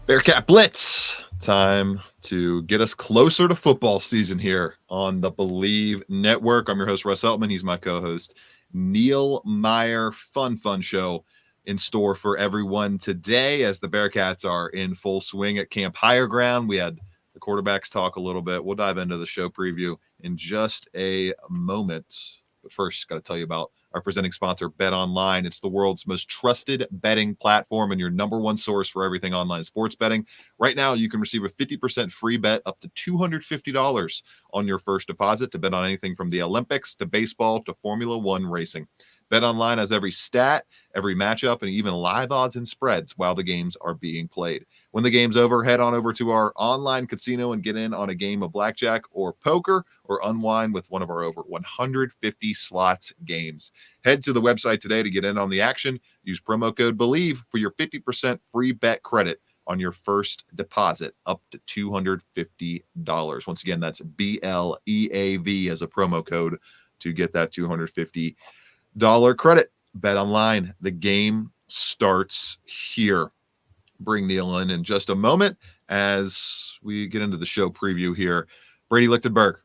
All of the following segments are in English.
Bearcat Blitz. Time to get us closer to football season here on the Believe Network. I'm your host, Russ Eltman. He's my co-host, Neil Meyer. Fun show in store for everyone today as the Bearcats are in full swing at Camp Higher Ground. We had the quarterbacks talk a little bit. We'll dive into the show preview in just a moment. But first, got to tell you about our presenting sponsor, Bet Online. It's the world's most trusted betting platform and your number one source for everything online sports betting. Right now, you can receive a 50% free bet up to $250 on your first deposit to bet on anything from the Olympics to baseball to Formula One racing. Bet Online has every stat, every matchup, and even live odds and spreads while the games are being played. When the game's over, head on over to our online casino and get in on a game of blackjack or poker or unwind with one of our over 150 slots games. Head to the website today to get in on the action. Use promo code BELIEVE for your 50% free bet credit on your first deposit up to $250. Once again, that's BLEAV as a promo code to get that $250 credit. Bet Online. The game starts here. Bring Neil in just a moment as we get into the show preview here. Brady Lichtenberg,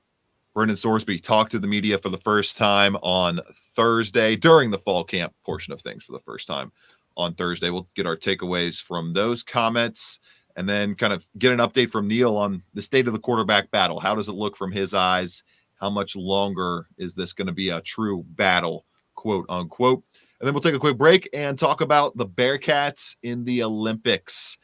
Brendan Sorsby talked to the media for the first time on Thursday during the fall camp portion of things for the first time on Thursday. We'll get our takeaways from those comments and then kind of get an update from Neil on the state of the quarterback battle. How does it look from his eyes? How much longer is this going to be a true battle, quote unquote? And then we'll take a quick break and talk about the Bearcats in the Olympics.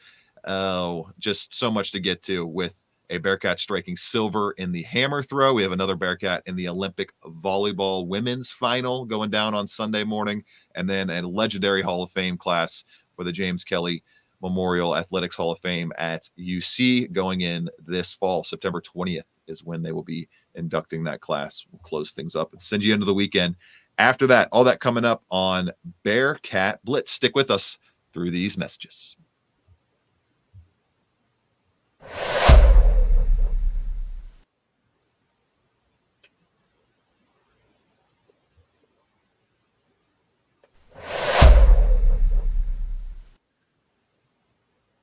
Just so much to get to with a Bearcat striking silver in the hammer throw. We have another Bearcat in the Olympic volleyball women's final going down on Sunday morning. And then a legendary Hall of Fame class for the James Kelly Memorial Athletics Hall of Fame at UC going in this fall. September 20th is when they will be inducting that class. We'll close things up and send you into the weekend. After that, all that coming up on Bearcat Blitz. Stick with us through these messages.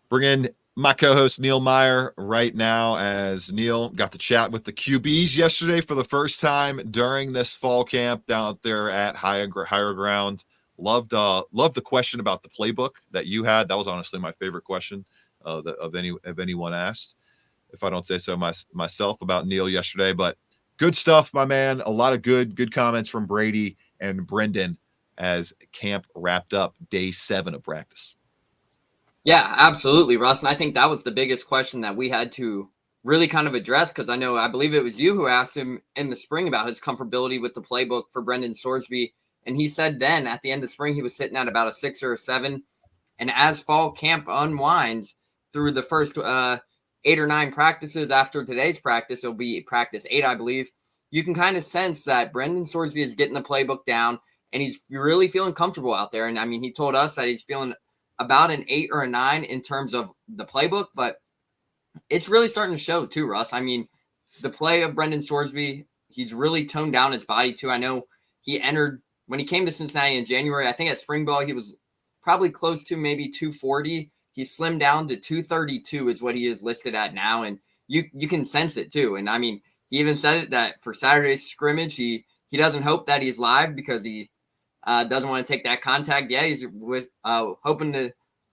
Bring in my co-host Neil Meyer right now as Neil got to chat with the QBs yesterday for the first time during this fall camp down there at Higher Ground. Loved the question about the playbook that you had. That was honestly my favorite question of anyone asked, if I don't say so myself, about Neil yesterday. But good stuff, my man. A lot of good comments from Brady and Brendan as camp wrapped up day 7 of practice. Yeah, absolutely, Russ. And I think that was the biggest question that we had to really kind of address, because I believe it was you who asked him in the spring about his comfortability with the playbook for Brendan Sorsby. And he said then at the end of spring, he was sitting at about a 6 or a 7. And as fall camp unwinds through the first 8 or 9 practices after today's practice, it'll be practice 8, I believe. You can kind of sense that Brendan Sorsby is getting the playbook down and he's really feeling comfortable out there. And I mean, he told us that he's feeling about an 8 or a 9 in terms of the playbook, but it's really starting to show too, Russ. I mean, the play of Brendan Sorsby, he's really toned down his body too. I know he entered when he came to Cincinnati in January. I think at spring ball, he was probably close to maybe 240. He slimmed down to 232 is what he is listed at now. And you can sense it too. And I mean, he even said it that for Saturday's scrimmage, he doesn't hope that he's live because he doesn't want to take that contact. Yeah, he's hoping to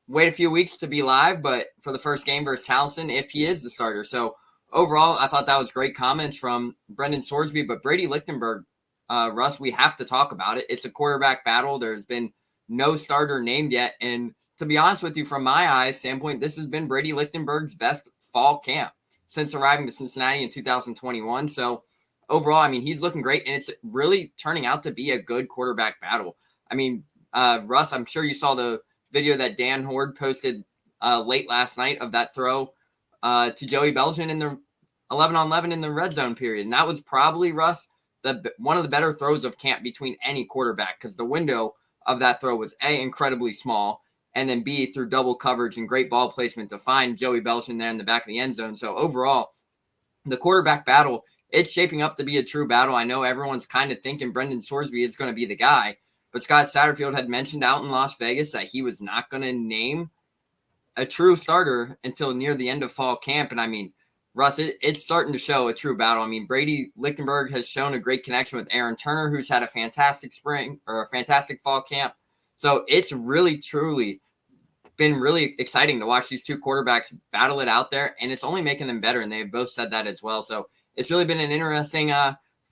wait a few weeks to be live, but for the first game versus Towson, if he is the starter. So overall, I thought that was great comments from Brendan Sorsby. But Brady Lichtenberg, Russ, we have to talk about it. It's a quarterback battle. There's been no starter named yet. And to be honest with you, from my eyes standpoint, this has been Brady Lichtenberg's best fall camp since arriving to Cincinnati in 2021. So overall, I mean, he's looking great, and it's really turning out to be a good quarterback battle. I mean, Russ, I'm sure you saw the video that Dan Horde posted late last night of that throw to Joey Belgian in the 11-on-11 in the red zone period. And that was probably, Russ, one of the better throws of camp between any quarterback, because the window of that throw was incredibly small, and then B, through double coverage and great ball placement to find Joey Belson there in the back of the end zone. So overall, the quarterback battle, it's shaping up to be a true battle. I know everyone's kind of thinking Brendan Sorsby is going to be the guy, but Scott Satterfield had mentioned out in Las Vegas that he was not going to name a true starter until near the end of fall camp. And I mean, Russ, it's starting to show a true battle. I mean, Brady Lichtenberg has shown a great connection with Aaron Turner, who's had a fantastic spring or a fantastic fall camp. So it's really, truly been really exciting to watch these two quarterbacks battle it out there, and it's only making them better. And they've both said that as well. So it's really been an interesting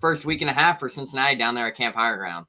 first week and a half for Cincinnati down there at Camp Higher Ground.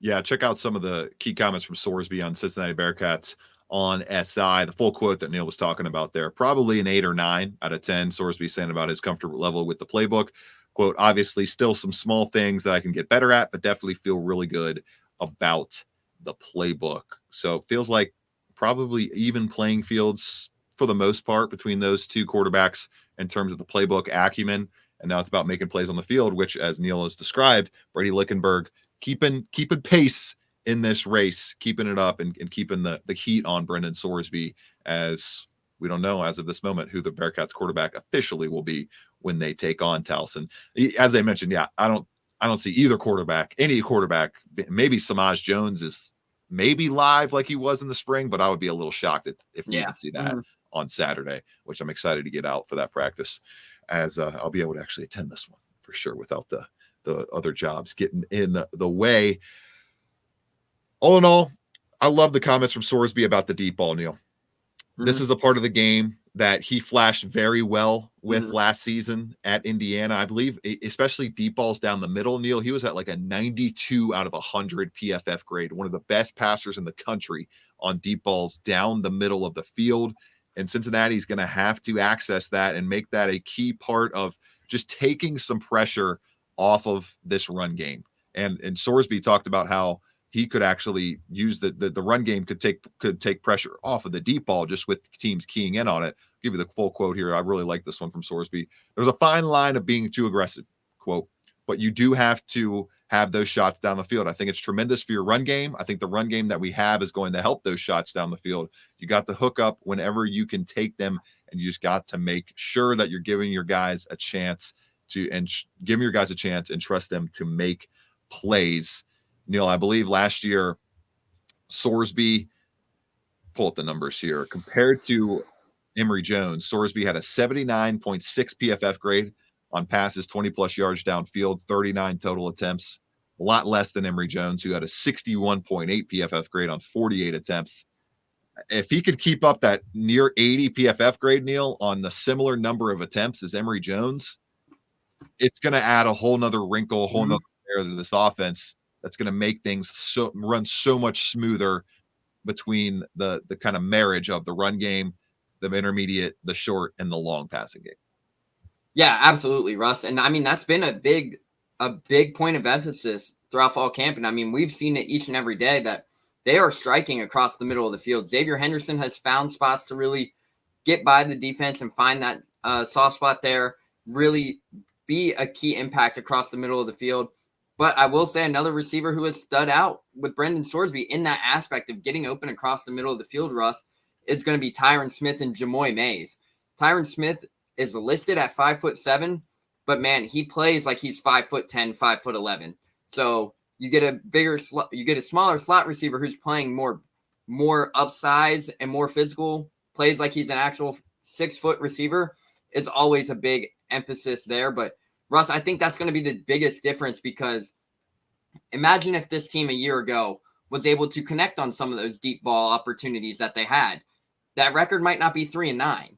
Yeah, check out some of the key comments from Sorsby on Cincinnati Bearcats on SI. The full quote that Neil was talking about there, probably an 8 or 9 out of 10. Sorsby saying about his comfort level with the playbook. Quote, obviously still some small things that I can get better at, but definitely feel really good about the playbook. So it feels like probably even playing fields for the most part between those two quarterbacks in terms of the playbook acumen. And now it's about making plays on the field, which, as Neil has described, Brady Lichtenberg keeping pace in this race, keeping it up and keeping the heat on Brendan Sorsby, as we don't know as of this moment who the Bearcats quarterback officially will be when they take on Towson. As I mentioned, yeah, I don't see either quarterback, any quarterback, maybe Samaj Jones is maybe live like he was in the spring, but I would be a little shocked if we even see that on Saturday, which I'm excited to get out for that practice, as I'll be able to actually attend this one for sure without the other jobs getting in the way. All in all, I love the comments from Sorsby about the deep ball, Neil. This is a part of the game that he flashed very well with last season at Indiana. I believe, especially deep balls down the middle, Neil, he was at like a 92 out of 100 PFF grade, one of the best passers in the country on deep balls down the middle of the field. And Cincinnati's going to have to access that and make that a key part of just taking some pressure off of this run game. And Sorsby talked about how he could actually use the run game could take pressure off of the deep ball just with teams keying in on it. I'll give you the full quote here. I really like this one from Sorsby. There's a fine line of being too aggressive, quote, but you do have to have those shots down the field. I think it's tremendous for your run game. I think the run game that we have is going to help those shots down the field. You got to hook up whenever you can take them, and you just got to make sure that you're giving your guys a chance and trust them to make plays. Neil, I believe last year, Sorsby, pull up the numbers here, compared to Emory Jones, Sorsby had a 79.6 PFF grade on passes 20-plus yards downfield, 39 total attempts, a lot less than Emory Jones, who had a 61.8 PFF grade on 48 attempts. If he could keep up that near 80 PFF grade, Neil, on the similar number of attempts as Emory Jones, it's going to add a whole nother wrinkle, a whole nother layer to this offense that's going to make things run so much smoother between the kind of marriage of the run game, the intermediate, the short, and the long passing game. Yeah, absolutely, Russ. And I mean, that's been a big point of emphasis throughout fall camp. And I mean, we've seen it each and every day that they are striking across the middle of the field. Xavier Henderson has found spots to really get by the defense and find that soft spot there, really be a key impact across the middle of the field. But I will say another receiver who has stood out with Brendan Sorsby in that aspect of getting open across the middle of the field, Russ, is going to be Tyron Smith and Jamoy Mays. Tyron Smith is listed at 5'7", but man, he plays like he's 5'10", 5'11". So you get a smaller slot receiver who's playing more upsize and more physical, plays like he's an actual 6-foot receiver, is always a big emphasis there. But Russ, I think that's going to be the biggest difference, because imagine if this team a year ago was able to connect on some of those deep ball opportunities that they had. That record might not be 3-9,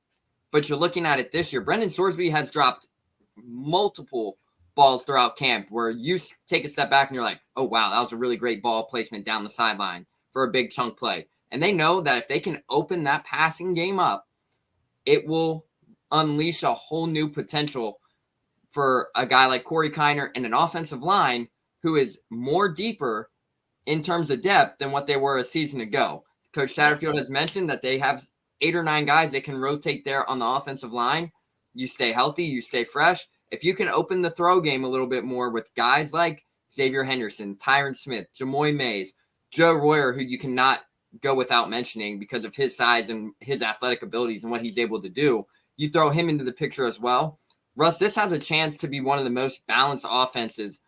but you're looking at it this year. Brendan Sorsby has dropped multiple balls throughout camp where you take a step back and you're like, oh, wow, that was a really great ball placement down the sideline for a big chunk play. And they know that if they can open that passing game up, it will unleash a whole new potential for a guy like Corey Kiner and an offensive line who is more deeper in terms of depth than what they were a season ago. Coach Satterfield has mentioned that they have 8 or 9 guys they can rotate there on the offensive line. You stay healthy, you stay fresh. If you can open the throw game a little bit more with guys like Xavier Henderson, Tyron Smith, Jamoy Mays, Joe Royer, who you cannot go without mentioning because of his size and his athletic abilities and what he's able to do. You throw him into the picture as well. Russ, this has a chance to be one of the most balanced offenses,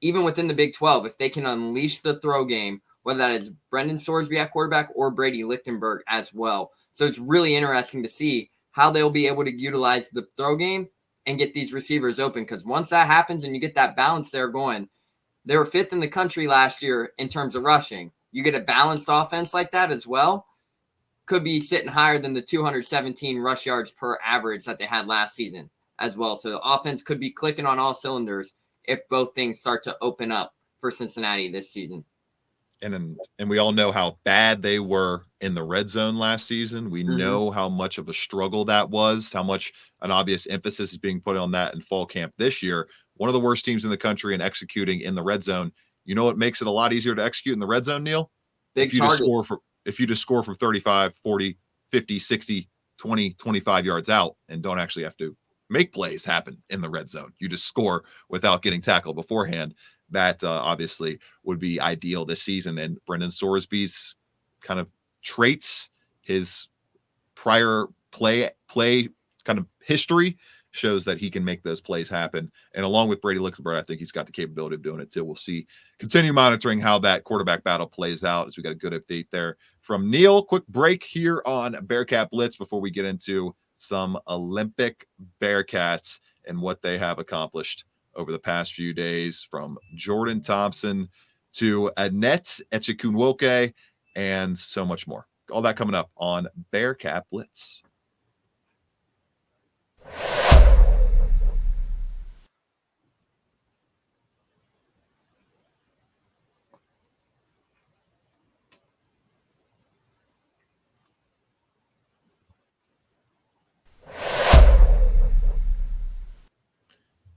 even within the Big 12, if they can unleash the throw game, whether that is Brendan Sorsby at quarterback or Brady Lichtenberg as well. So it's really interesting to see how they'll be able to utilize the throw game and get these receivers open. Because once that happens and you get that balance there going, they were 5th in the country last year in terms of rushing. You get a balanced offense like that as well, could be sitting higher than the 217 rush yards per average that they had last season as well. So the offense could be clicking on all cylinders if both things start to open up for Cincinnati this season. And we all know how bad they were in the red zone last season. We know how much of a struggle that was, how much an obvious emphasis is being put on that in fall camp this year. One of the worst teams in the country in executing in the red zone. You know what makes it a lot easier to execute in the red zone, Neil? Big targets. If you just score from 35, 40, 50, 60, 20, 25 yards out and don't actually have to make plays happen in the red zone. You just score without getting tackled beforehand. That obviously would be ideal this season. And Brendan Sorsby's kind of traits, his prior play kind of history shows that he can make those plays happen. And along with Brady Lichtenberg, I think he's got the capability of doing it too. We'll see. Continue monitoring how that quarterback battle plays out as we got a good update there from Neil. Quick break here on Bearcat Blitz before we get into some Olympic Bearcats and what they have accomplished over the past few days, from Jordan Thompson to Annette Echekunwoke and so much more. All that coming up on Bearcat Blitz.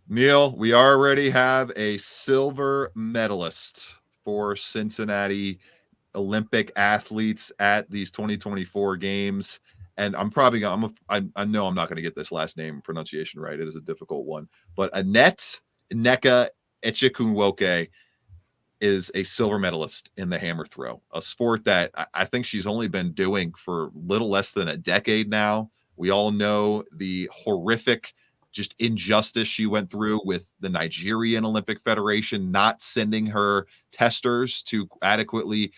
Neil, we already have a silver medalist for Cincinnati Olympic athletes at these 2024 games. And I'm probably going I know I'm not going to get this last name pronunciation right. It is a difficult one. But Annette Echekunwoke is a silver medalist in the hammer throw, a sport that I think she's only been doing for little less than a decade now. We all know the horrific just injustice she went through with the Nigerian Olympic Federation not sending her testers to adequately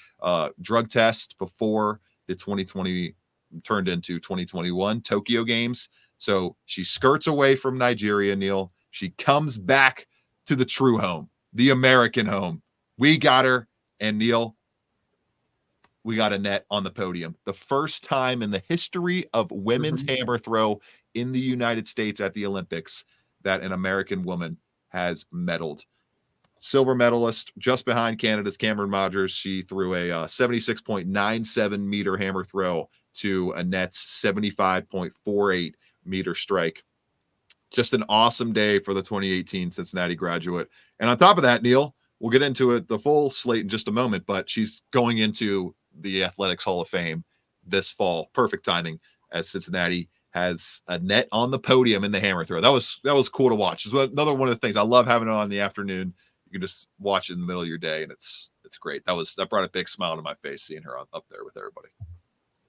drug test before the 2020 turned into 2021 Tokyo Games. So she skirts away from Nigeria, Neil. She comes back to the true home, the American home. We got her, and Neil, we got Annette on the podium. The first time in the history of women's hammer throw in the United States at the Olympics that an American woman has medaled. Silver medalist, just behind Canada's Cameron Rogers. She threw a 76.97 meter hammer throw to Annette's 75.48 meter strike. Just an awesome day for the 2018 Cincinnati graduate. And on top of that, Neil, we'll get into it, the full slate in just a moment, but she's going into the Athletics Hall of Fame this fall. Perfect timing as Cincinnati has Annette on the podium in the hammer throw. That was cool to watch. It's another one of the things I love having it on in the afternoon. You can just watch it in the middle of your day, and it's great. That brought a big smile to my face seeing her up there with everybody.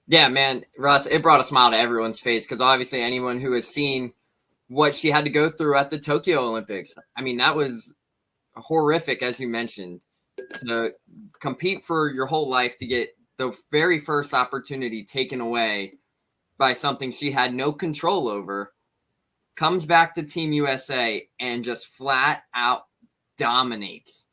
Yeah, man, Russ, it brought a smile to everyone's face because obviously anyone who has seen what she had to go through at the Tokyo Olympics, I mean, that was horrific, as you mentioned, to compete for your whole life, to get the very first opportunity taken away by something she had no control over, comes back to Team USA and just flat out dominates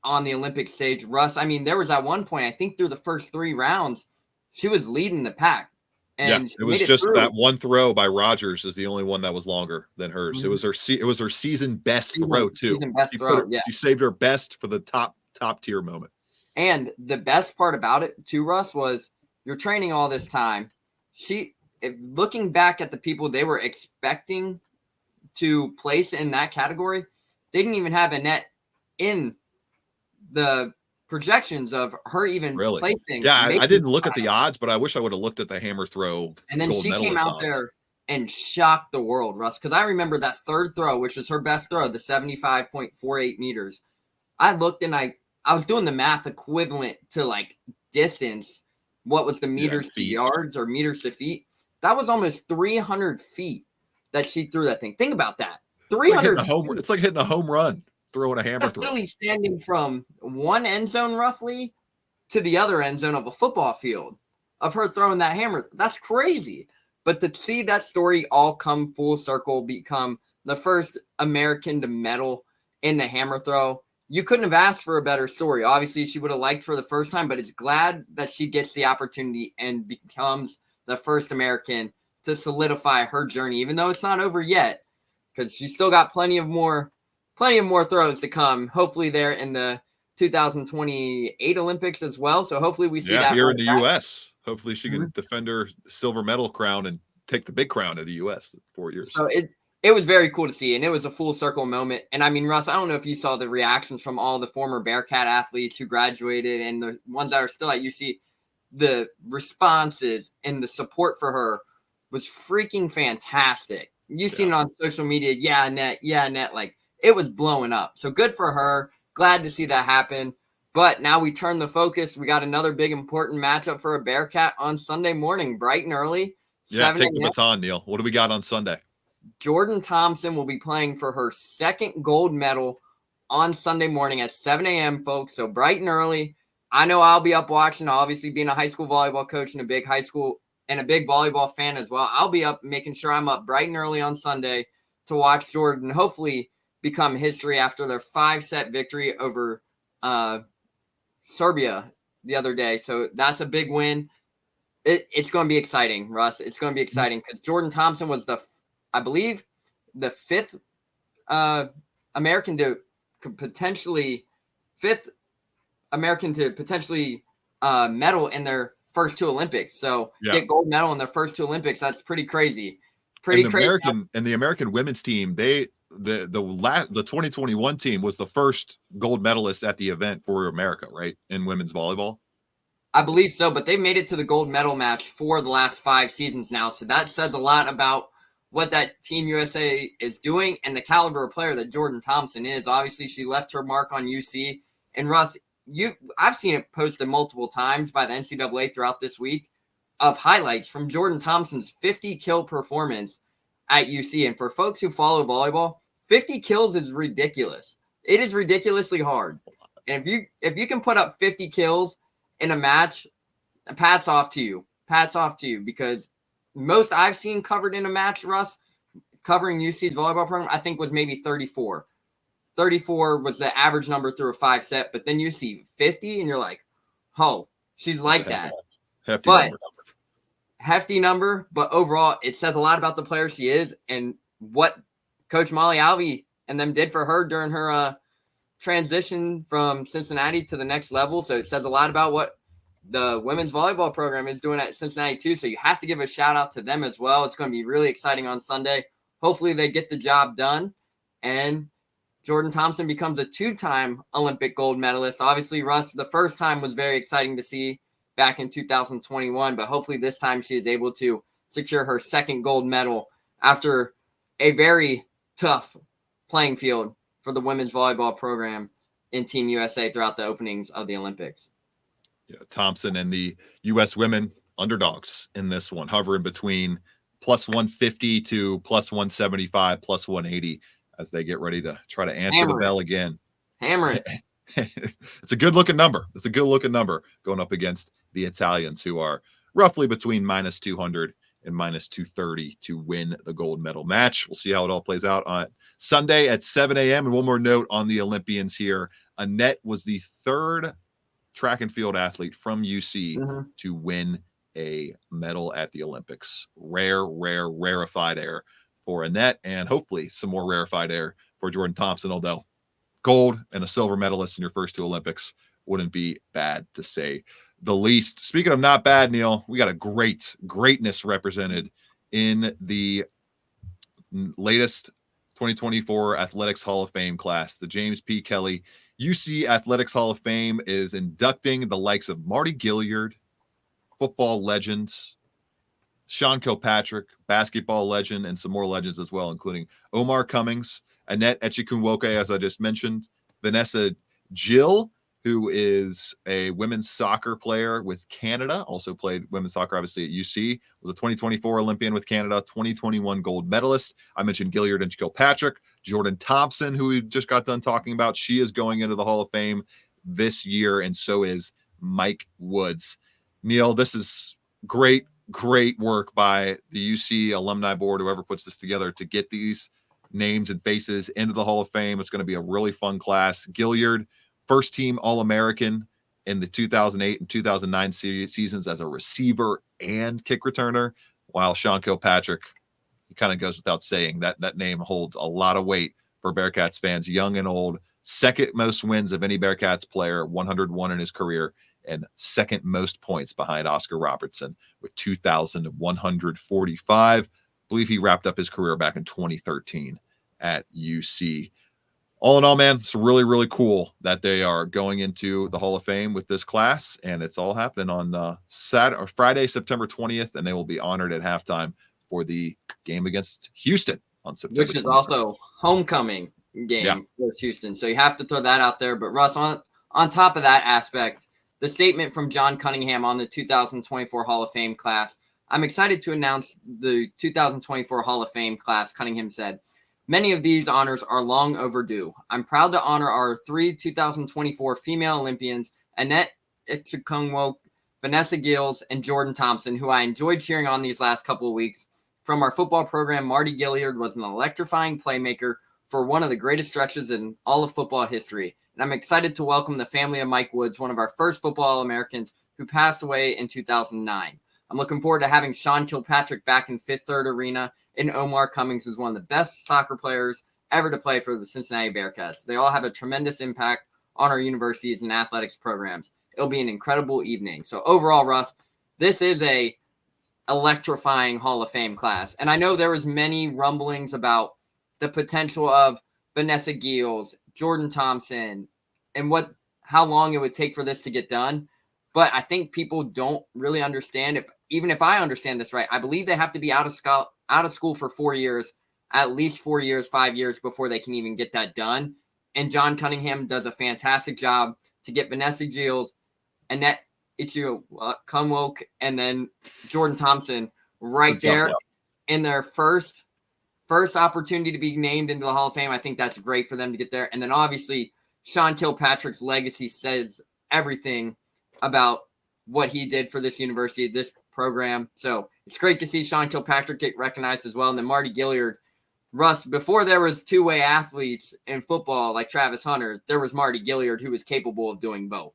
on the Olympic stage. Russ, I mean, there was at one point, I think through the first 3 rounds, she was leading the pack. And yeah, it was just that one throw by Rogers is the only one that was longer than hers. Mm-hmm. It was her season best throw too. She saved her best for the top tier moment. And the best part about it too, Russ, was you're training all this time. Looking back at the people they were expecting to place in that category, they didn't even have Annette in the projections of her even placing. Yeah, I didn't look at the odds, but I wish I would have looked at the hammer throw. And then she came out there and shocked the world, Russ, because I remember that third throw, which was her best throw, the 75.48 meters. I looked and I was doing the math equivalent to like distance what was the meters to yards or meters to feet? That was almost 300 feet that she threw that thing. Think about that. 300 It's like hitting a home run, throwing a hammer throw. Literally standing from one end zone roughly to the other end zone of a football field of her throwing that hammer. That's crazy. But to see that story all come full circle, become the first American to medal in the hammer throw, you couldn't have asked for a better story. Obviously, she would have liked for the first time, but it's glad that she gets the opportunity and becomes the first American to solidify her journey, even though it's not over yet, because she's still got plenty of more throws to come. Hopefully, they're in the 2028 Olympics as well. So hopefully we see that here in the U.S. Hopefully she can defend her silver medal crown and take the big crown of the U.S. in 4 years. So it was very cool to see, and it was a full circle moment. And I mean, Russ, I don't know if you saw the reactions from all the former Bearcat athletes who graduated and the ones that are still at UC. The responses and the support for her was freaking fantastic. You've seen it on social media. Yeah, net. Like, it was blowing up. So good for her. Glad to see that happen. But now we turn the focus. We got another big important matchup for a Bearcat on Sunday morning, bright and early. Yeah, take the baton, Neil. What do we got on Sunday? Jordan Thompson will be playing for her second gold medal on Sunday morning at 7 a.m., folks. So bright and early. I know I'll be up watching, obviously being a high school volleyball coach and a big high school and a big volleyball fan as well. I'll be up making sure I'm up bright and early on Sunday to watch Jordan hopefully become history after their 5-set victory over Serbia the other day. So that's a big win. It's going to be exciting, Russ. It's going to be exciting because Jordan Thompson was I believe, the fifth American to potentially medal in their first two Olympics. So get gold medal in their first two Olympics. That's pretty crazy. Pretty crazy. The American women's team, the 2021 team was the first gold medalist at the event for America, right? In women's volleyball. I believe so, but they made it to the gold medal match for the last 5 seasons now. So that says a lot about what that Team USA is doing and the caliber of player that Jordan Thompson is. Obviously, she left her mark on UC. And Russ, I've seen it posted multiple times by the NCAA throughout this week of highlights from Jordan Thompson's 50 kill performance at UC. And for folks who follow volleyball, 50 kills is ridiculous. It is ridiculously hard. And if you can put up 50 kills in a match, hats off to you. Hats off to you, because most I've seen covered in a match, Russ, covering UC's volleyball program, I think was maybe 34. 34 was the average number through a 5-set, but then you see 50 and you're like, oh, she's like that. Hefty number, but overall it says a lot about the player she is and what Coach Molly Alvey and them did for her during her transition from Cincinnati to the next level. So it says a lot about what the women's volleyball program is doing at Cincinnati too. So you have to give a shout out to them as well. It's going to be really exciting on Sunday. Hopefully they get the job done and Jordan Thompson becomes a 2-time Olympic gold medalist. Obviously, Russ, the first time was very exciting to see back in 2021, but hopefully this time she is able to secure her second gold medal after a very tough playing field for the women's volleyball program in Team USA throughout the openings of the Olympics. Yeah, Thompson and the U.S. women underdogs in this one, hovering between plus 150 to plus 175, plus 180 as they get ready to try to answer the bell again. Hammer it. It's a good looking number. It's a good looking number going up against the Italians, who are roughly between minus 200 and minus 230 to win the gold medal match. We'll see how it all plays out on Sunday at 7 a.m. And one more note on the Olympians here. Annette was the third track and field athlete from UC to win a medal at the Olympics. Rarefied air for Annette, and hopefully some more rarefied air for Jordan Thompson, although gold and a silver medalist in your first 2 Olympics wouldn't be bad, to say the least. Speaking of not bad, Neil, we got a greatness represented in the latest 2024 Athletics Hall of Fame class. The James P. Kelly UC Athletics Hall of Fame is inducting the likes of Marty Gilliard, football legends, Sean Kilpatrick, basketball legend, and some more legends as well, including Omar Cummings, Annette Echikunwoke, as I just mentioned, Vanessa Jill, who is a women's soccer player with Canada, also played women's soccer, obviously, at UC, was a 2024 Olympian with Canada, 2021 gold medalist. I mentioned Gilliard and Kilpatrick. Jordan Thompson, who we just got done talking about, she is going into the Hall of Fame this year, and so is Mike Woods. Neil, this is great work by the UC alumni board, whoever puts this together, to get these names and faces into the Hall of Fame. It's going to be a really fun class. Gilliard, first team All-American in the 2008 and 2009 seasons as a receiver and kick returner, while Sean Kilpatrick, he kind of goes without saying, that name holds a lot of weight for Bearcats fans, young and old. Second most wins of any Bearcats player, 101 in his career, and second most points behind Oscar Robertson with 2,145. I believe he wrapped up his career back in 2013 at UC. All in all, man, it's really, really cool that they are going into the Hall of Fame with this class, and it's all happening on Friday, September 20th, and they will be honored at halftime for the game against Houston on September 20th. Which is also homecoming game for Houston, so you have to throw that out there. But Russ, on top of that aspect, the statement from John Cunningham on the 2024 Hall of Fame class, I'm excited to announce the 2024 Hall of Fame class. Cunningham said, "Many of these honors are long overdue. I'm proud to honor our 3 2024 female Olympians, Annette Ichikungwo, Vanessa Gills, and Jordan Thompson, who I enjoyed cheering on these last couple of weeks. From our football program, Marty Gilliard was an electrifying playmaker for one of the greatest stretches in all of football history. And I'm excited to welcome the family of Mike Woods, one of our first football Americans who passed away in 2009. I'm looking forward to having Sean Kilpatrick back in Fifth Third Arena, and Omar Cummings is one of the best soccer players ever to play for the Cincinnati Bearcats. They all have a tremendous impact on our universities and athletics programs. It'll be an incredible evening." So overall, Russ, this is a electrifying Hall of Fame class. And I know there was many rumblings about the potential of Vanessa Gills, Jordan Thompson, and how long it would take for this to get done. But I think people don't really understand, even if I understand this right, I believe they have to be out of school for 4 years, at least 4 years, 5 years before they can even get that done. And John Cunningham does a fantastic job to get Vanessa Gills, Annette Ichikungwo, and then Jordan Thompson right there in their first opportunity to be named into the Hall of Fame. I think that's great for them to get there. And then obviously Sean Kilpatrick's legacy says everything about what he did for this university, this program. So it's great to see Sean Kilpatrick get recognized as well. And then Marty Gilliard. Russ, before there was two-way athletes in football like Travis Hunter, there was Marty Gilliard, who was capable of doing both.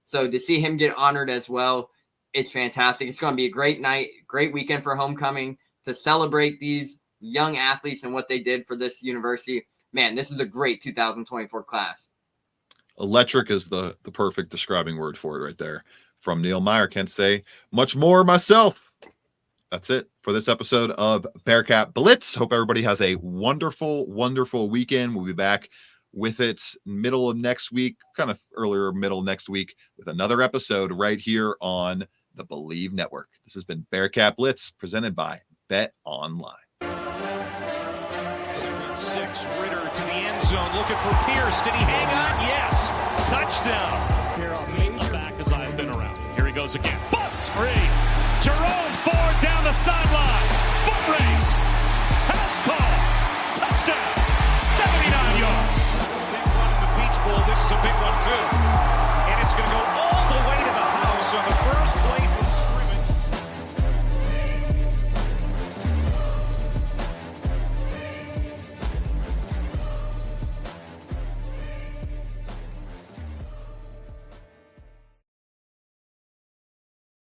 So to see him get honored as well, it's fantastic. It's going to be a great night, great weekend for homecoming to celebrate these young athletes and what they did for this university. Man, this is a great 2024 class. Electric is the perfect describing word for it right there. From Neil Meyer, can't say much more myself. That's it for this episode of Bearcat Blitz. Hope everybody has a wonderful, wonderful weekend. We'll be back with it middle of next week, kind of earlier middle next week, with another episode right here on the Believe Network. This has been Bearcat Blitz, presented by Bet Online. 7-6, Ritter to the end zone, looking for Pierce. Did he hang on? Yes. Touchdown. Back as I've been around. Here he goes again. Busts free. Jerome Ford down the sideline. Foot race. Pass call. Touchdown. 79 yards. Big run in the Peach Bowl. This is a big one, too. And it's going to go all the way to the house on the first play